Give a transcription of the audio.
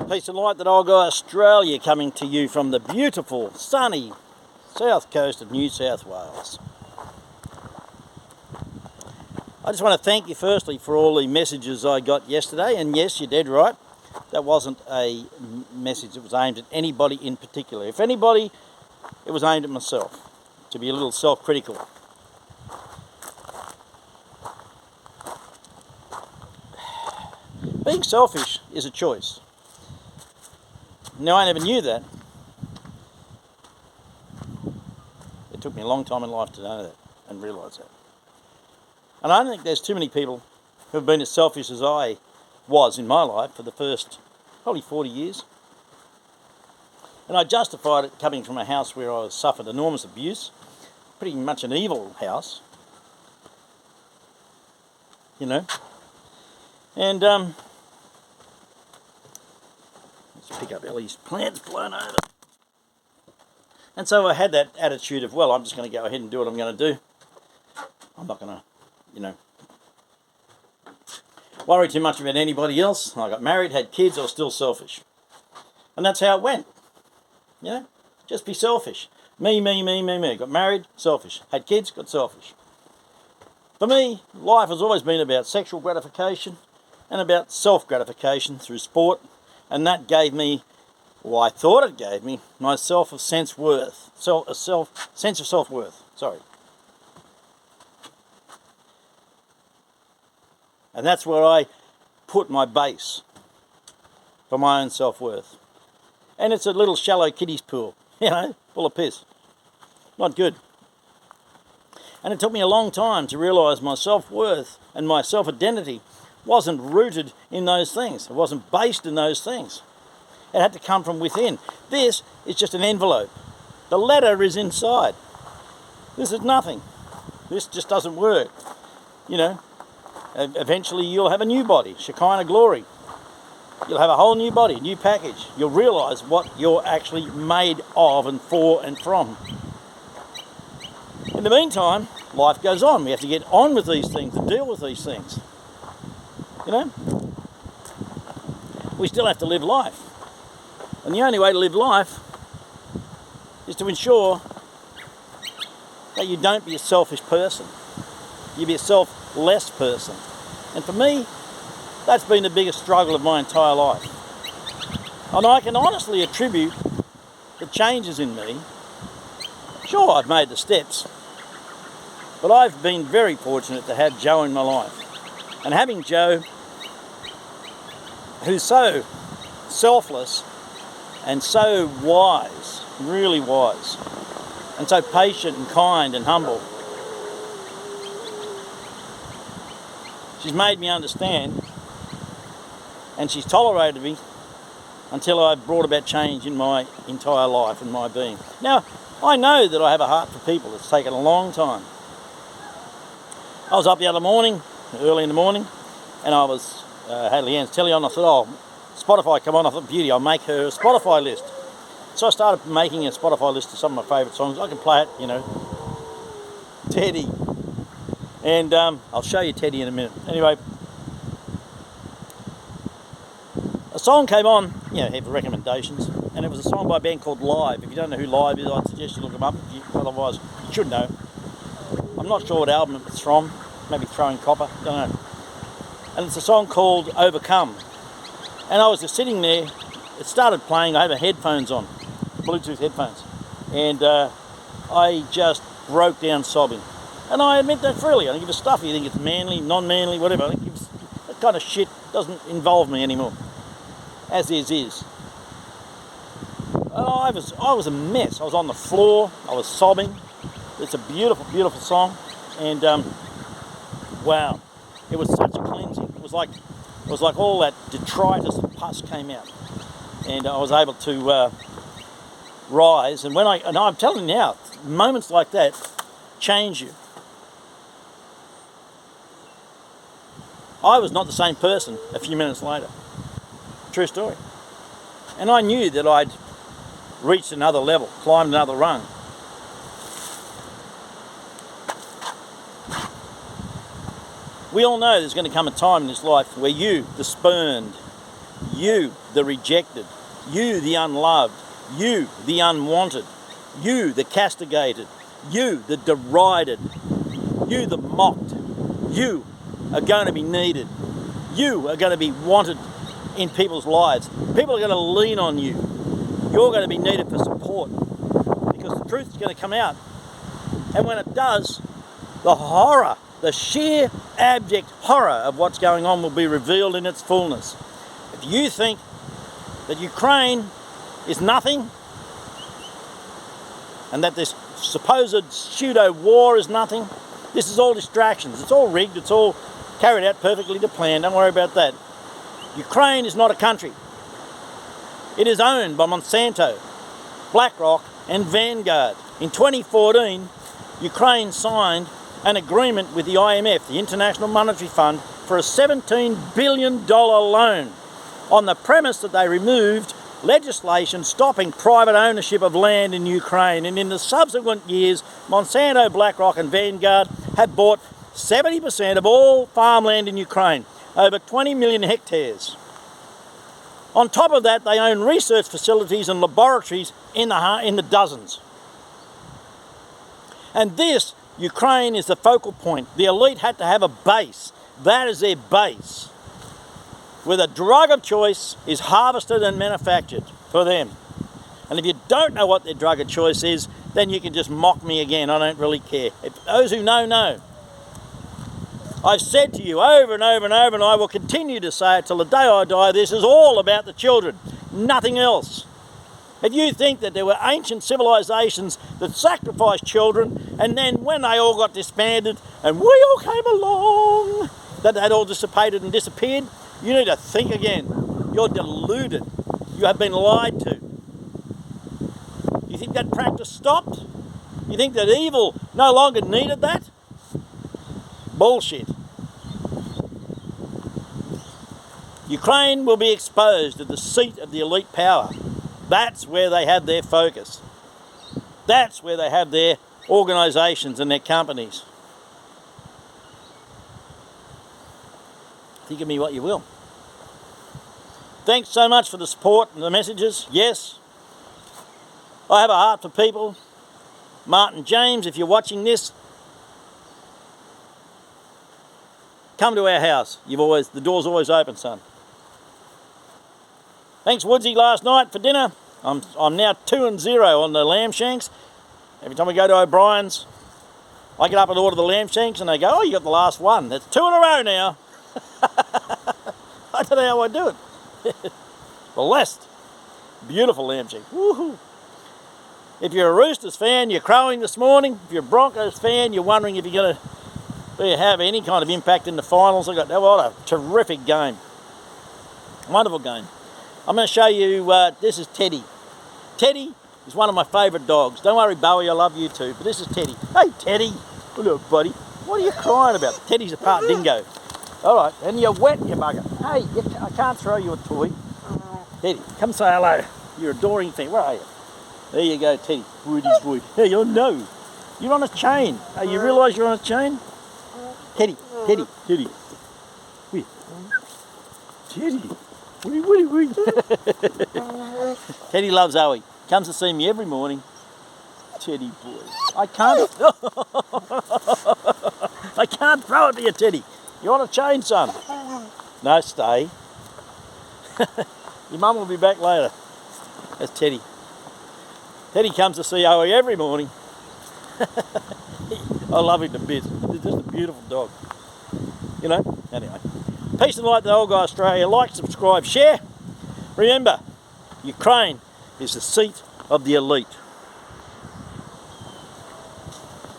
Peace and light that old guy Australia, coming to you from the beautiful, sunny south coast of New South Wales. I just want to thank you firstly for all the messages I got yesterday, and yes, you're dead right, that wasn't a message that was aimed at anybody in particular. If anybody, it was aimed at myself, to be a little self-critical. Being selfish is a choice. Now, I never knew that. It took me a long time in life to know that and realise that. And I don't think there's too many people who have been as selfish as I was in my life for the first probably 40 years. And I justified it coming from a house where I suffered enormous abuse, pretty much an evil house, you know. And let's pick up Ellie's plants blown over. And so I had that attitude of, well, I'm just going to go ahead and do what I'm going to do. I'm not going to, worry too much about anybody else. I got married, had kids, I was still selfish. And that's how it went. Just be selfish. Me. Got married, selfish. Had kids, got selfish. For me, life has always been about sexual gratification and about self-gratification through sport. And that gave me, well, I thought it gave me, myself a sense of self-worth. Sorry. And that's where I put my base for my own self-worth. And it's a little shallow kiddies pool, full of piss. Not good. And it took me a long time to realise my self-worth and my self-identity wasn't rooted in those things. It wasn't based in those things. It had to come from within. This is just an envelope. The letter is inside. This is nothing. This just doesn't work. Eventually you'll have a new body, Shekinah glory. You'll have a whole new body, new package. You'll realise what you're actually made of and for and from. In the meantime, life goes on. We have to get on with these things and deal with these things. We still have to live life. And the only way to live life is to ensure that you don't be a selfish person. You be a selfless person. And for me, that's been the biggest struggle of my entire life. And I can honestly attribute the changes in me. Sure, I've made the steps, but I've been very fortunate to have Joe in my life. And having Joe, who's so selfless and so wise, really wise, and so patient and kind and humble. She's made me understand, and she's tolerated me until I've brought about change in my entire life and my being. Now, I know that I have a heart for people. It's taken a long time. I was up the other morning, early in the morning, and I was had Leanne's telly on. I thought, Spotify, come on. I thought, beauty, I'll make her a Spotify list. So I started making a Spotify list of some of my favourite songs. I can play it, Teddy. And I'll show you Teddy in a minute. Anyway, a song came on, here for recommendations, and it was a song by a band called Live. If you don't know who Live is, I'd suggest you look them up. Otherwise, you should know. I'm not sure what album it's from. Maybe Throwing Copper, don't know. And it's a song called Overcome. And I was just sitting there, it started playing, I had headphones on, Bluetooth headphones, and I just broke down sobbing. And I admit that freely. I don't give a stuff. You think it's manly, non-manly, whatever. That kind of shit doesn't involve me anymore. As is. And I was a mess. I was on the floor. I was sobbing. It's a beautiful, beautiful song. And wow, it was such a cleansing. It was like all that detritus and pus came out, and I was able to rise. And I'm telling you now, moments like that change you. I was not the same person a few minutes later. True story. And I knew that I'd reached another level, climbed another rung. We all know there's going to come a time in this life where you, the spurned, You, the rejected. You, the unloved. You, the unwanted. You, the castigated. You, the derided. You, the mocked. You are going to be needed. You are going to be wanted in people's lives. People are going to lean on you. You're going to be needed for support because the truth is going to come out. And when it does, the horror, the sheer abject horror of what's going on will be revealed in its fullness. If you think that Ukraine is nothing and that this supposed pseudo war is nothing, this is all distractions. It's all rigged. It's all carried out perfectly to plan. Don't worry about that. Ukraine is not a country. It is owned by Monsanto, BlackRock and Vanguard. In 2014, Ukraine signed an agreement with the IMF, the International Monetary Fund, for a $17 billion loan on the premise that they removed legislation stopping private ownership of land in Ukraine. And in the subsequent years, Monsanto, BlackRock and Vanguard have bought 70% of all farmland in Ukraine, over 20 million hectares. On top of that, they own research facilities and laboratories in the dozens. And this, Ukraine, is the focal point. The elite had to have a base. That is their base, where the drug of choice is harvested and manufactured for them. And if you don't know what their drug of choice is, then you can just mock me again. I don't really care. If those who know. I've said to you over and over and over, and I will continue to say it till the day I die, this is all about the children, nothing else. If you think that there were ancient civilizations that sacrificed children, and then when they all got disbanded and we all came along, that they'd all dissipated and disappeared, you need to think again. You're deluded. You have been lied to. You think that practice stopped? You think that evil no longer needed that? Bullshit. Ukraine will be exposed at the seat of the elite power. That's where they have their focus. That's where they have their organisations and their companies. Think of me what you will. Thanks so much for the support and the messages. Yes, I have a heart for people. Martin James, if you're watching this, come to our house. The door's always open, son. Thanks, Woodsy, last night for dinner. I'm now 2-0 on the lamb shanks. Every time we go to O'Brien's, I get up and order the lamb shanks, and they go, "Oh, you got the last one." That's 2 in a row now. I don't know how I do it. Blessed. Beautiful lamb shanks. Woohoo. If you're a Roosters fan, you're crowing this morning. If you're a Broncos fan, you're wondering if you're going to have any kind of impact in the finals. What a terrific game. Wonderful game. I'm going to show you, this is Teddy. Teddy is one of my favourite dogs. Don't worry, Bowie, I love you too, but this is Teddy. Hey, Teddy. Hello, buddy. What are you crying about? Teddy's a part dingo. All right, and you're wet, you bugger. Hey, I can't throw you a toy. Teddy, come say hello. You're adoring thing. Where are you? There you go, Teddy. Woody boy. Hey, oh no. You're on a chain. Hey, you realise you're on a chain? Teddy. Wait. Teddy. Wait. Teddy loves Zoe. Comes to see me every morning. Teddy boy. I can't throw it to you, Teddy. You're on a chain, son. No, stay. Your mum will be back later. That's Teddy. Teddy comes to see Owie every morning. I love him to bits. He's just a beautiful dog. You know? Anyway. Peace and light to the old guy Australia. Like, subscribe, share. Remember, Ukraine is the seat of the elite.